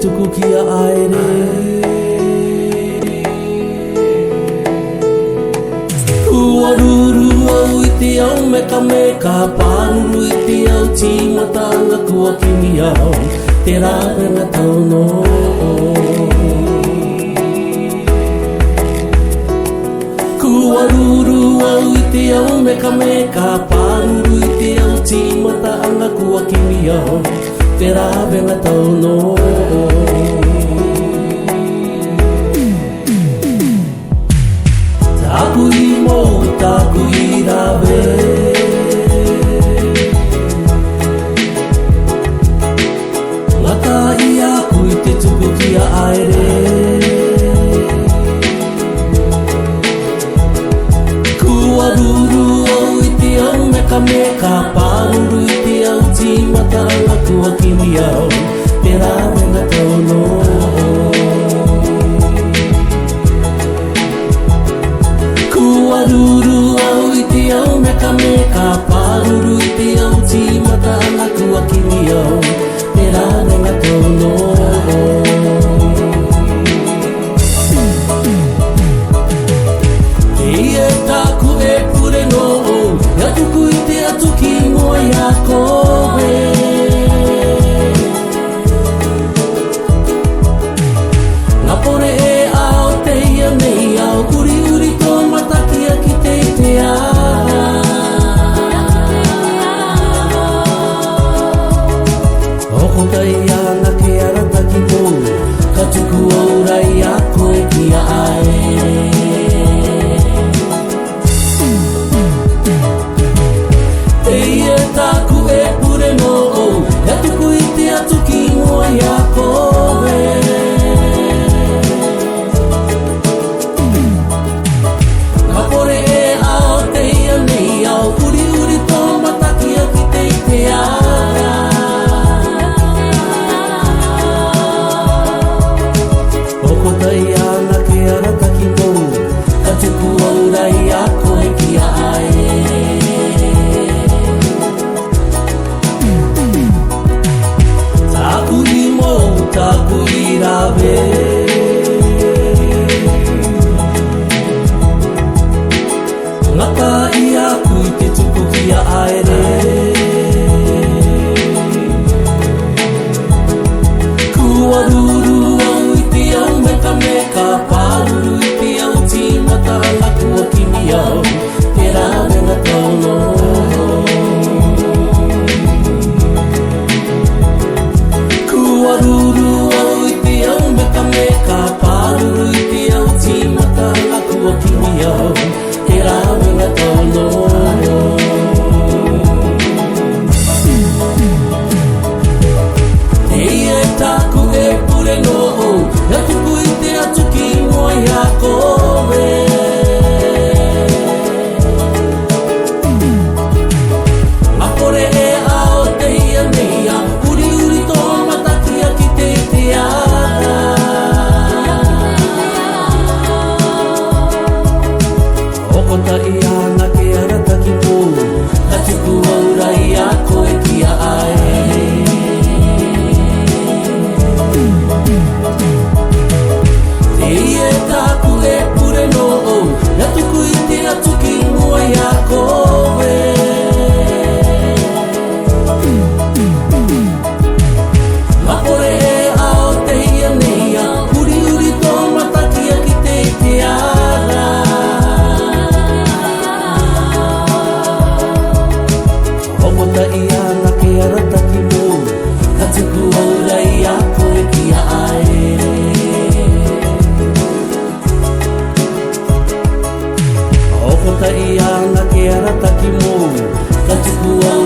tuku ki a aere. Ua ruru au I te au meka meka, pāruru I te au tīmata anga kua kimi au, te rāwenga tau no. Ua ruru au I te au meka meka, pāruru I te au tīmata anga kua kimi au, te rāwenga tau no. Tāku I mō, tāku I rawe. Ngata I aku I te tuku ki a aere. Kua ruru au I te au meka meka, pāruru I te au tīmata anga kua kimi au, te rāwenga tau no. Kua ruru au I te au meka meka, pāruru I te au tīmata anga kua kimi au, te rāwenga tau no. Ia tāku e pure no, ia tuku I te atu ki mua I a koe. Ngā pore e ao te ia nei au, uri uri tō matakia ki te te aha. Hoko tai ana ke arata ki mō, ka tuku au rai a koe ki a ae. Ia tāku e pure no, ia tuku I te atu ki mua I a koe. Ngā pore e ao te ia nei au, uri uri tō matakia ki te te ara. Hoko tai ana ke arata ki mō, ka tuku au rai a koe ki a ae. Tāku I mō, tāku I rawe. Ngata I aku I te tuku ki a aere. Kua ruru au I te au meka meka, pāruru I te au tīmata anga kua kimi au, te rāwenga tau no. Kua ruru au I te au meka meka, pāruru I te au tīmata anga kua kimi au, te rāwenga tau no. Ia tāku e pure no, ia tuku I te atu ki mua I a koe. Ngā pore e ao te ia nei au, uri uri tō matakia ki te te ara. Hoko tai ana ke arata ki mō, ka tuku au rai a koe ki a ae. Ia tāku e pure no, ia tuku I te atu ki mua I a koe. Ngā pore e ao te ia nei au, uri uri tō matakia ki te te ara. Hoko tai ana ke arata ki mō, ka tuku au rai a koe ki a ae. Hoko tai ana ke arata ki mō, ka tuku au